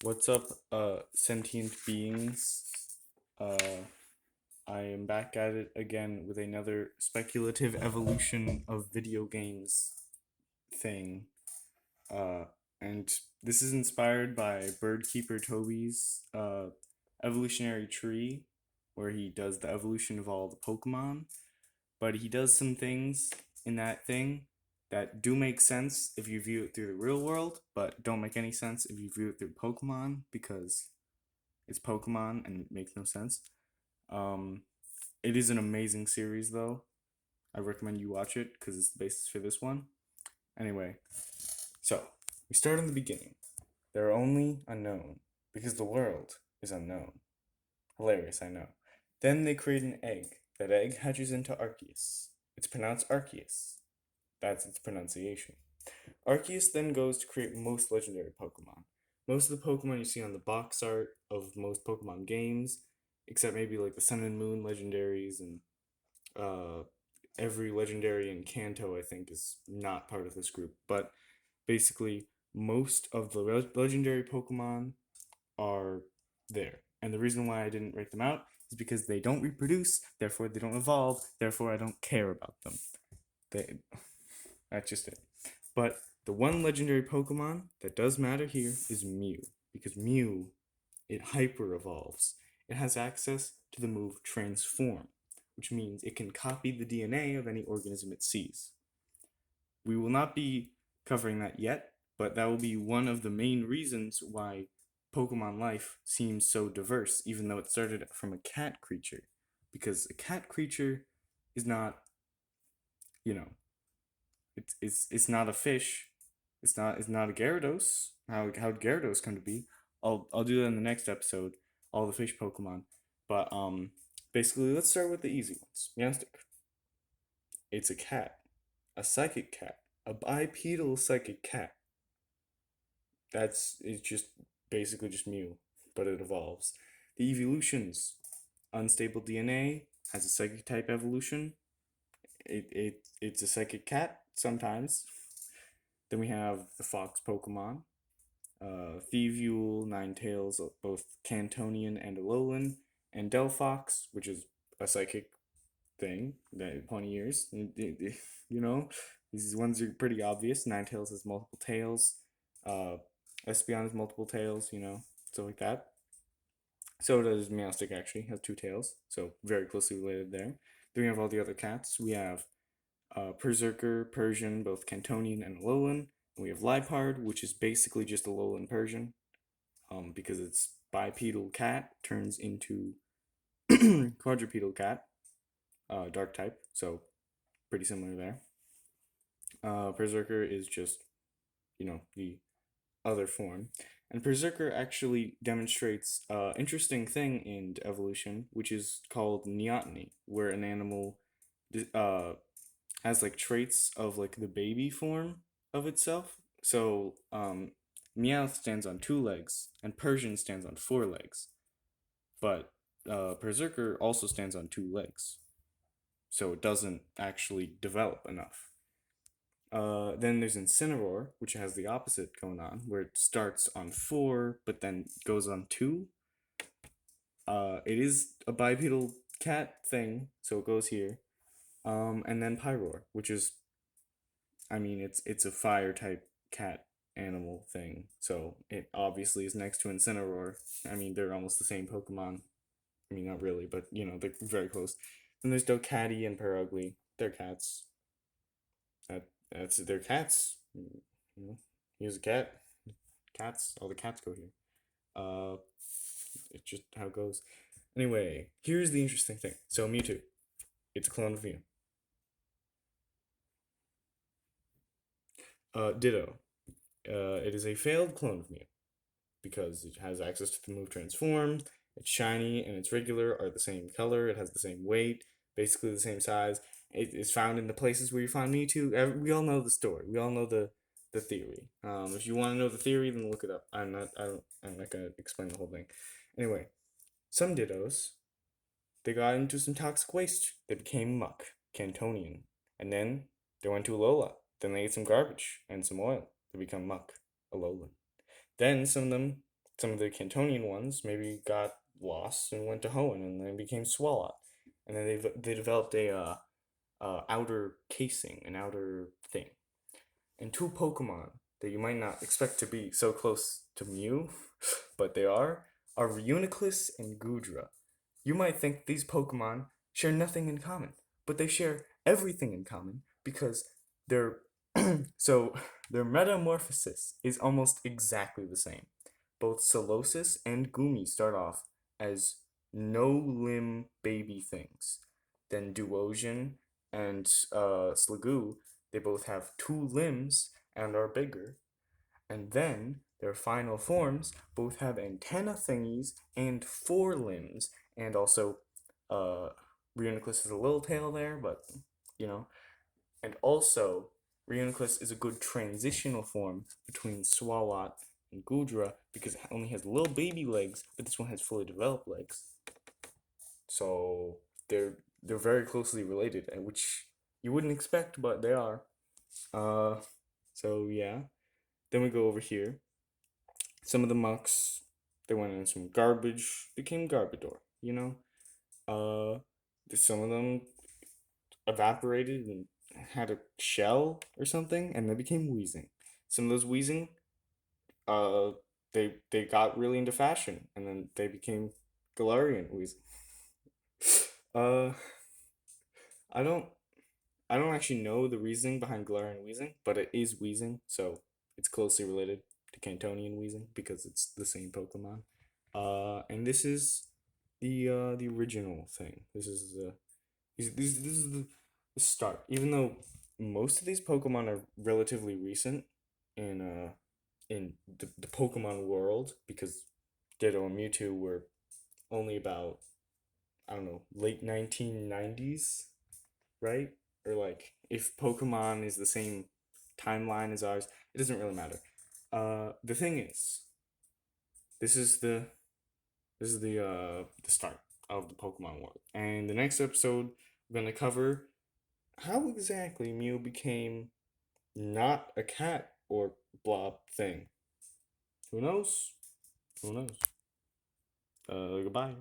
What's up, sentient beings? I am back at it again with another speculative evolution of video games thing. Uh, and this is inspired by Birdkeeper Toby's evolutionary tree, where he does the evolution of all the Pokemon. But he does some things in that thing that do make sense if you view it through the real world, but don't make any sense if you view it through Pokemon because it's Pokemon and it makes no sense. Um, it is an amazing series though. I recommend you watch it because it's the basis for this one. Anyway, so we start in the beginning. They're only unknown because the world is unknown. Hilarious, I know. Then they create an egg. That egg hatches into Arceus. It's pronounced Arceus. That's its pronunciation. Arceus then goes to create most legendary Pokemon. Most of the Pokemon you see on the box art of most Pokemon games, except maybe like the Sun and Moon legendaries and uh, every legendary in Kanto, I think, is not part of this group. But basically, most of the legendary Pokemon are there. And the reason why I didn't write them out is because they don't reproduce, therefore they don't evolve, therefore I don't care about them. They, that's just it. But the one legendary Pokemon that does matter here is Mew, because Mew, it hyper evolves. It has access to the move Transform, which means it can copy the DNA of any organism it sees. We will not be covering that yet, but that will be one of the main reasons why Pokemon life seems so diverse, even though it started from a cat creature. Because a cat creature is not, you know, it's not a fish. It's not a Gyarados. How'd Gyarados come to be? I'll do that in the next episode. All the fish Pokemon, but basically let's start with the easy ones. Meowstic. It's a cat, a psychic cat, a bipedal psychic cat. It's just basically just Mew, but it evolves. The evolutions. Unstable DNA has a psychic type evolution. It's a psychic cat sometimes. Then we have the fox Pokemon. Thievuel, Ninetales, both Cantonian and Alolan, and Delphox, which is a psychic thing that pony years. You know, these ones are pretty obvious. Ninetales has multiple tails. Uh, Espeon has multiple tails. Stuff like that. So does Meowstic actually has two tails, so very closely related there. Then we have all the other cats. We have Berserker, Persian, both Cantonian and Alolan. And we have Liepard, which is basically just Alolan Persian, because it's bipedal cat turns into quadrupedal cat, dark type, so pretty similar there. Berserker is just, the other form. And Berserker actually demonstrates an interesting thing in evolution, which is called neoteny, where an animal uh, has like traits of like the baby form of itself. So Meowth stands on two legs, and Persian stands on four legs. But Berserker also stands on two legs, so it doesn't actually develop enough. Then there's Incineroar, which has the opposite going on, where it starts on four, but then goes on two. It is a bipedal cat thing, so it goes here. And then Pyroar, which is, I mean, it's a fire type cat animal thing, so it obviously is next to Incineroar. I mean, they're almost the same Pokemon. I mean, not really, but they're very close. Then there's Dokkaty and Perugly. They're cats. They're cats. Here's a cat. Cats. All the cats go here. Uh, it's just how it goes. Anyway, here's the interesting thing. So Mewtwo, it's a clone of Mew. Ditto. It is a failed clone of Mew because it has access to the move Transform. It's shiny and it's regular are the same color. It has the same weight, basically the same size. It is found in the places where you find Mewtwo. We all know the story. We all know the theory. If you want to know the theory, then look it up. I'm not gonna explain the whole thing. Anyway, some Dittos, they got into some toxic waste. They became muck, Cantonian, and then they went to Alola. Then they ate some garbage and some oil. They become muck, Alolan. Then some of the Cantonian ones maybe got lost and went to Hoenn and then became Swalot. And then they developed a outer casing, an outer thing. And two Pokemon that you might not expect to be so close to Mew, but they are Reuniclus and Goodra. You might think these Pokemon share nothing in common, but they share everything in common because their so their metamorphosis is almost exactly the same. Both Solosis and Gumi start off as no limb baby things. Then Duosian and Sliggoo, they both have two limbs and are bigger. And then their final forms both have antenna thingies and four limbs, and also uh, Reuniclus has a little tail there, but you know. And also, Reuniclus is a good transitional form between Swalot and Gudra because it only has little baby legs, but this one has fully developed legs. So they're very closely related, and which you wouldn't expect, but they are. Uh, so yeah. Then we go over here. Some of the mucks, they went in some garbage, became Garbodor, you know? Uh, some of them evaporated and had a shell or something, and they became Weezing. Some of those Weezing, uh, they got really into fashion, and then they became Galarian Weezing. Uh, I don't I don't actually know the reasoning behind Galarian Weezing, but it is Weezing, so it's closely related to Cantonian Weezing because it's the same Pokemon. And this is the original thing. This is the start. Even though most of these Pokemon are relatively recent in the Pokemon world, because Ditto and Mewtwo were only about, I don't know, late 1990s, right? Or like if Pokemon is the same timeline as ours, it doesn't really matter. The thing is, this is the start of the Pokemon world, and the next episode we're gonna cover how exactly Mew became not a cat or blob thing. Who knows? Who knows? Goodbye.